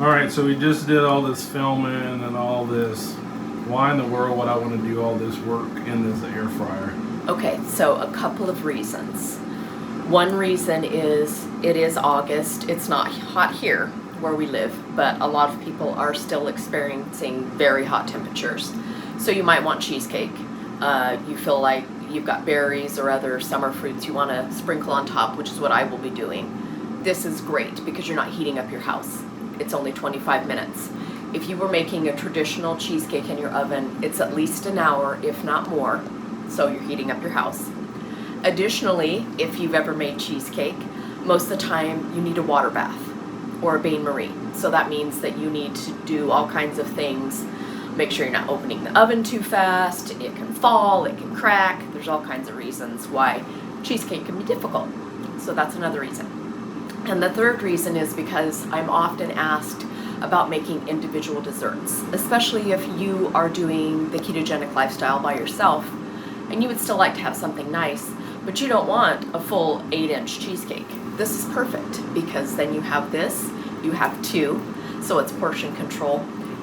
All right, so we just did all this filming and all this. Why in the world would I want to do all this work in this air fryer? Okay, so a couple of reasons. One reason is it is August. It's not hot here where we live, but a lot of people are still experiencing very hot temperatures. So you might want cheesecake. You feel like you've got berries or other summer fruits you want to sprinkle on top, which is what I will be doing. This is great because you're not heating up your house. It's only 25 minutes. If you were making a traditional cheesecake in your oven, it's at least an hour, if not more, so you're heating up your house. Additionally, if you've ever made cheesecake, most of the time you need a water bath or a bain-marie. So that means that you need to do all kinds of things. Make sure you're not opening the oven too fast. It can fall, it can crack. There's all kinds of reasons why cheesecake can be difficult. So that's another reason. And the third reason is because I'm often asked about making individual desserts, especially if you are doing the ketogenic lifestyle by yourself and you would still like to have something nice, but you don't want a full 8-inch cheesecake. This is perfect because then you have this, you have two, so it's portion control,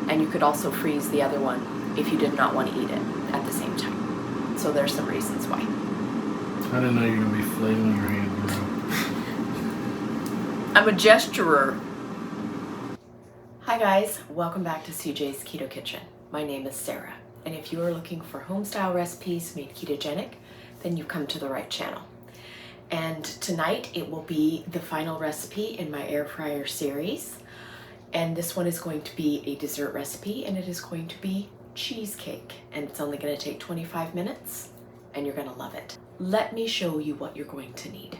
and you could also freeze the other one if you did not want to eat it at the same time. So there's some reasons why. I didn't know you were going to be flailing your hand around. I'm a gesturer. Hi guys, welcome back to CJ's Keto Kitchen. My name is Sarah, and if you are looking for home-style recipes made ketogenic, then you've come to the right channel. And tonight it will be the final recipe in my air fryer series. And this one is going to be a dessert recipe, and it is going to be cheesecake. And it's only going to take 25 minutes, and you're going to love it. Let me show you what you're going to need.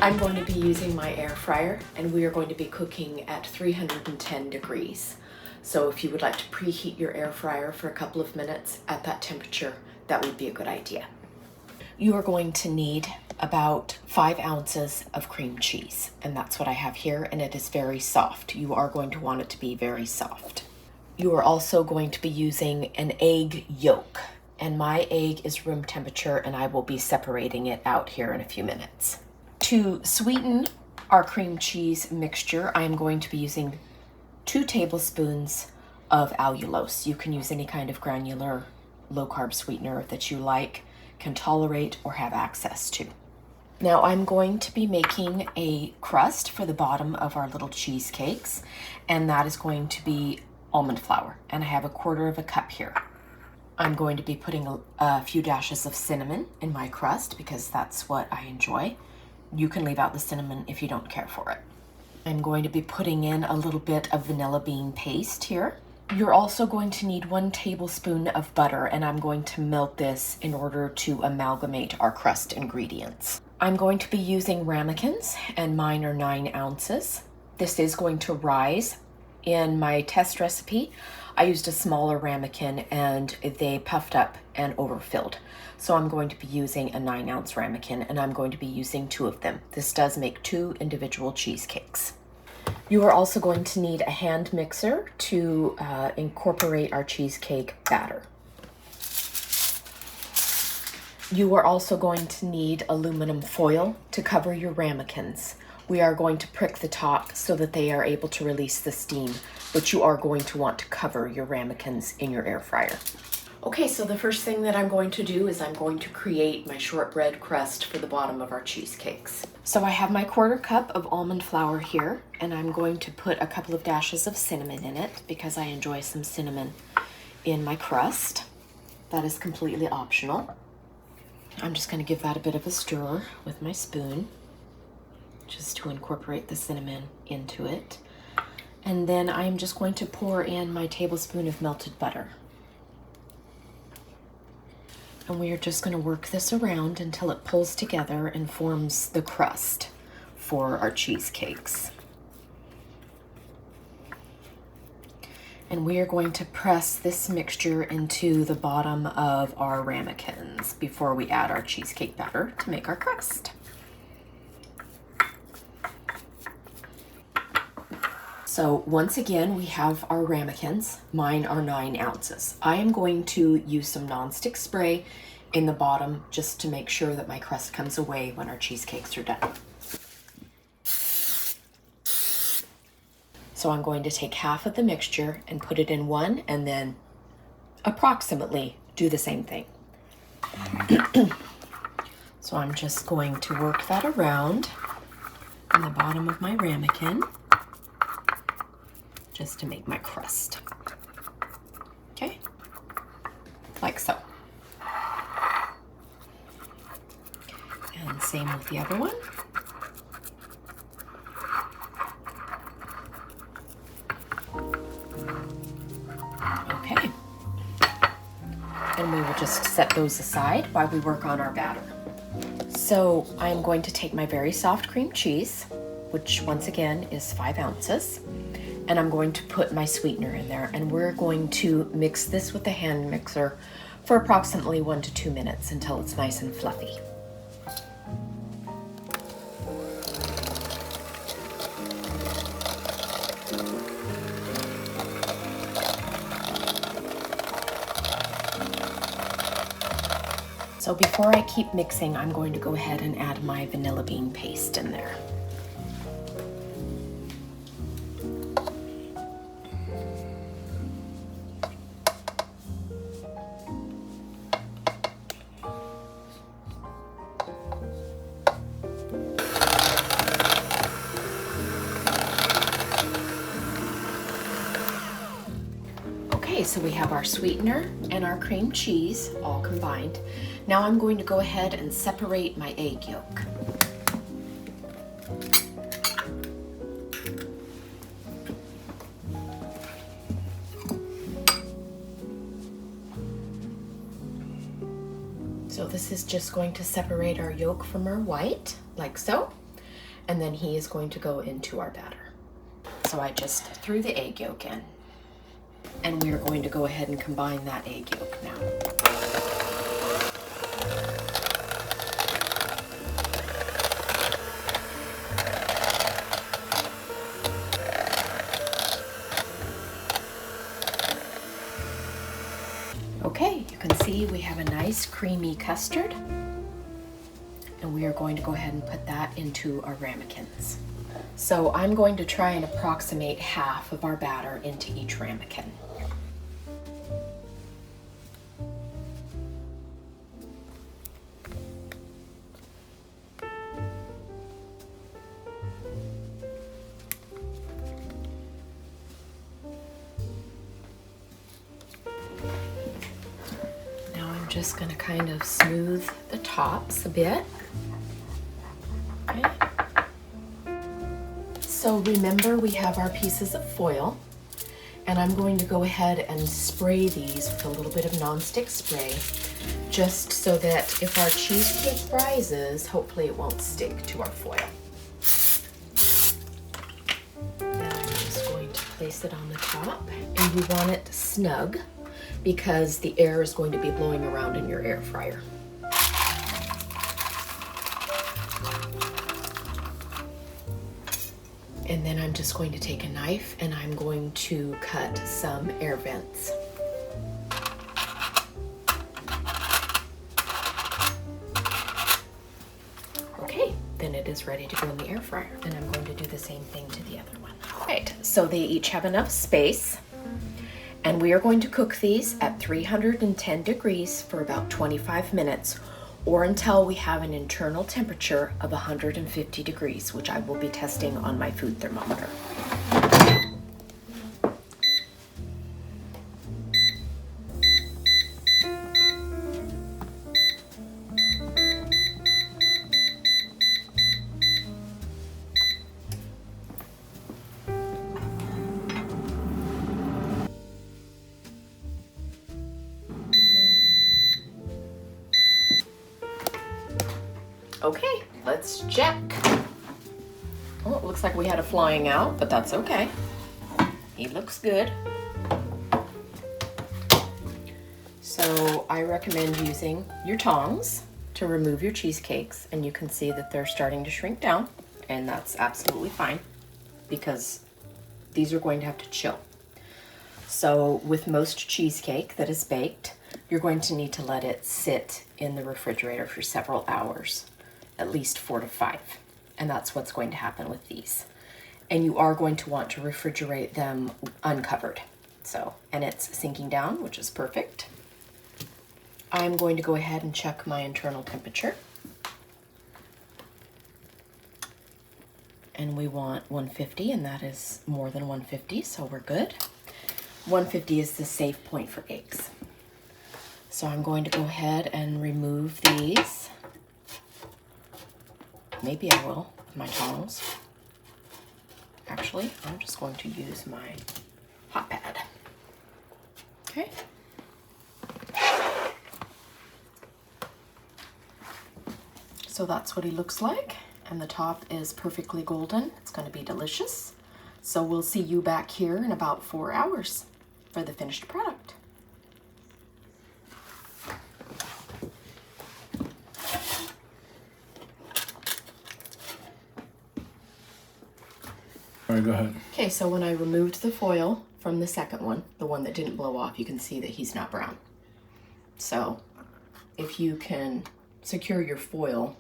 I'm going to be using my air fryer, and we are going to be cooking at 310 degrees. So if you would like to preheat your air fryer for a couple of minutes at that temperature, that would be a good idea. You are going to need about 5 ounces of cream cheese, and that's what I have here, and it is very soft. You are going to want it to be very soft. You are also going to be using an egg yolk, and my egg is room temperature, and I will be separating it out here in a few minutes. To sweeten our cream cheese mixture, I am going to be using 2 tablespoons of allulose. You can use any kind of granular low-carb sweetener that you like, can tolerate, or have access to. Now I'm going to be making a crust for the bottom of our little cheesecakes, and that is going to be almond flour, and I have 1/4 cup here. I'm going to be putting a few dashes of cinnamon in my crust because that's what I enjoy. You can leave out the cinnamon if you don't care for it. I'm going to be putting in a little bit of vanilla bean paste here. You're also going to need 1 tablespoon of butter, and I'm going to melt this in order to amalgamate our crust ingredients. I'm going to be using ramekins, and mine are 9 ounces. This is going to rise. In my test recipe, I used a smaller ramekin and they puffed up and overfilled. So I'm going to be using a 9-ounce ramekin, and I'm going to be using 2 of them. This does make 2 individual cheesecakes. You are also going to need a hand mixer to incorporate our cheesecake batter. You are also going to need aluminum foil to cover your ramekins. We are going to prick the top so that they are able to release the steam, but you are going to want to cover your ramekins in your air fryer. Okay, so the first thing that I'm going to do is I'm going to create my shortbread crust for the bottom of our cheesecakes. So I have my 1/4 cup of almond flour here, and I'm going to put a couple of dashes of cinnamon in it because I enjoy some cinnamon in my crust. That is completely optional. I'm just going to give that a bit of a stir with my spoon just to incorporate the cinnamon into it. And then I'm just going to pour in my tablespoon of melted butter. And we are just going to work this around until it pulls together and forms the crust for our cheesecakes. And we are going to press this mixture into the bottom of our ramekins before we add our cheesecake batter to make our crust. So once again, we have our ramekins. Mine are 9 ounces. I am going to use some nonstick spray in the bottom just to make sure that my crust comes away when our cheesecakes are done. So I'm going to take half of the mixture and put it in one, and then approximately do the same thing. So I'm just going to work that around in the bottom of my ramekin just to make my crust. Okay, like so. And same with the other one. Okay. And we will just set those aside while we work on our batter. So I'm going to take my very soft cream cheese, which once again is 5 ounces, and I'm going to put my sweetener in there, and we're going to mix this with the hand mixer for approximately 1 to 2 minutes until it's nice and fluffy. So before I keep mixing, I'm going to go ahead and add my vanilla bean paste in there. Okay, so we have our sweetener and our cream cheese all combined. Now I'm going to go ahead and separate my egg yolk. So this is just going to separate our yolk from our white, like so, and then he is going to go into our batter. So I just threw the egg yolk in, and we are going to go ahead and combine that egg yolk now. Okay, you can see we have a nice creamy custard, and we are going to go ahead and put that into our ramekins. So I'm going to try and approximate half of our batter into each ramekin. Just going to kind of smooth the tops a bit. Okay. So remember, we have our pieces of foil, and I'm going to go ahead and spray these with a little bit of nonstick spray, just so that if our cheesecake rises, hopefully it won't stick to our foil. Then I'm just going to place it on the top, and you want it snug, because the air is going to be blowing around in your air fryer. And then I'm just going to take a knife and I'm going to cut some air vents. Okay, then it is ready to go in the air fryer, and I'm going to do the same thing to the other one. Right, so they each have enough space. And we are going to cook these at 310 degrees for about 25 minutes, or until we have an internal temperature of 150 degrees, which I will be testing on my food thermometer. Okay, let's check. Oh, it looks like we had a flying out, but that's okay. He looks good. So I recommend using your tongs to remove your cheesecakes, and you can see that they're starting to shrink down, and that's absolutely fine because these are going to have to chill. So with most cheesecake that is baked, you're going to need to let it sit in the refrigerator for several hours, at least 4 to 5. And that's what's going to happen with these. And you are going to want to refrigerate them uncovered. So, and it's sinking down, which is perfect. I'm going to go ahead and check my internal temperature. And we want 150, and that is more than 150, so we're good. 150 is the safe point for eggs. So I'm going to go ahead and remove these. Maybe I will with my tongs. Actually, I'm just going to use my hot pad. Okay. So that's what he looks like. And the top is perfectly golden. It's going to be delicious. So we'll see you back here in about 4 hours for the finished product. All right, go ahead. Okay, so when I removed the foil from the second one, the one that didn't blow off, you can see that he's not brown. So if you can secure your foil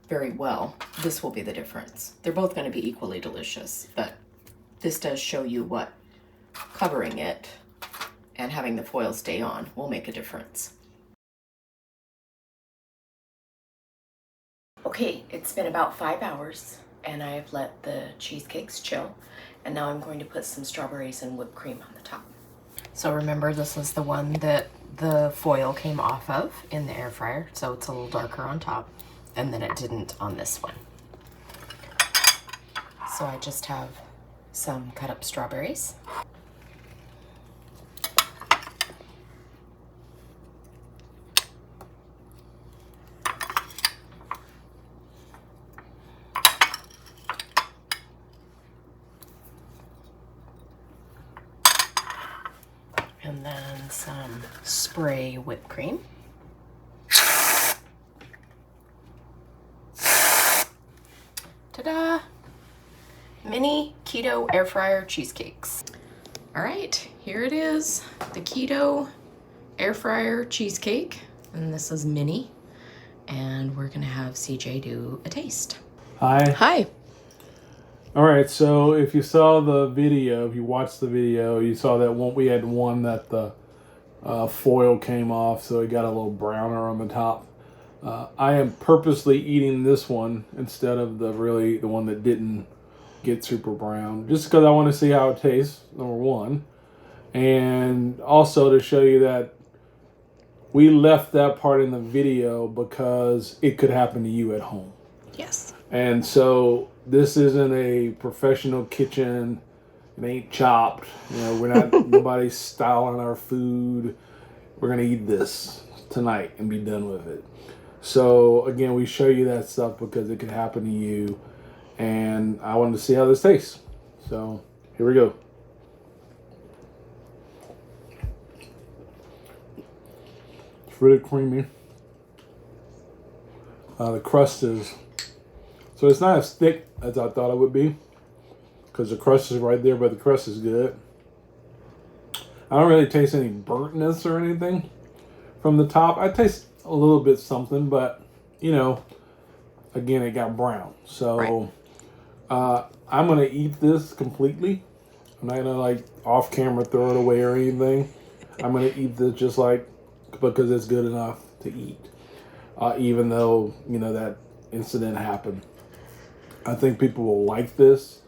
very well, this will be the difference. They're both going to be equally delicious, but this does show you what covering it and having the foil stay on will make a difference. Okay, it's been about 5 hours and I have let the cheesecakes chill, and now I'm going to put some strawberries and whipped cream on the top. So remember, this is the one that the foil came off of in the air fryer, so it's a little darker on top, and then it didn't on this one. So I just have some cut up strawberries. And then some spray whipped cream. Ta-da! Mini keto air fryer cheesecakes. All right, here it is, the keto air fryer cheesecake. And this is mini. And we're gonna have CJ do a taste. Hi. Hi. All right, so if you saw the video, if you watched the video, you saw that one, we had one that the foil came off, so it got a little browner on the top. I am purposely eating this one instead of the one that didn't get super brown, just because I want to see how it tastes, number one. And also to show you that we left that part in the video because it could happen to you at home. Yes. And so this isn't a professional kitchen. It ain't chopped. You know, we're not nobody's styling our food. We're gonna eat this tonight and be done with it. So again, we show you that stuff because it could happen to you, and I wanted to see how this tastes. So here we go. It's really creamy. The crust is, so it's not as thick as I thought it would be, because the crust is right there, but the crust is good. I don't really taste any burntness or anything from the top. I taste a little bit something, but you know, again, it got brown. So I'm gonna eat this completely. I'm not gonna like off camera throw it away or anything. I'm gonna eat this just like because it's good enough to eat, even though you know that incident happened. I think people will like this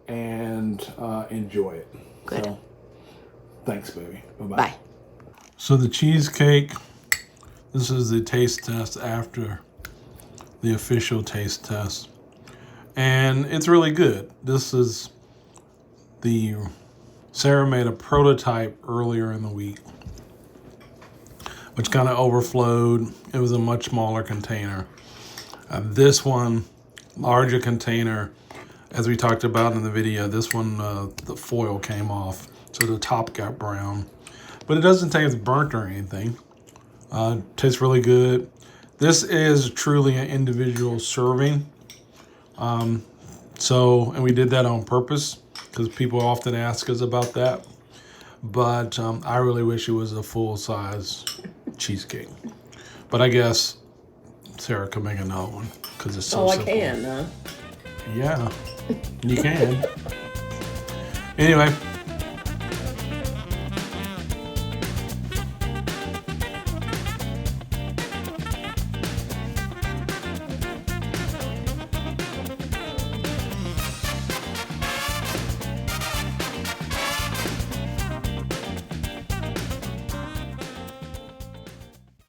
and enjoy it. Good. So, thanks, baby. Bye-bye. Bye. So the cheesecake, this is the taste test after the official taste test. And it's really good. This is Sarah made a prototype earlier in the week, which kind of overflowed. It was a much smaller container. This one, larger container, as we talked about in the video, this one, the foil came off, so the top got brown. But it doesn't taste burnt or anything. Tastes really good. This is truly an individual serving. And we did that on purpose, because people often ask us about that. But I really wish it was a full-size cheesecake. But I guess Sarah could make another one because it's so simple. I can, huh? Yeah, you can. Anyway,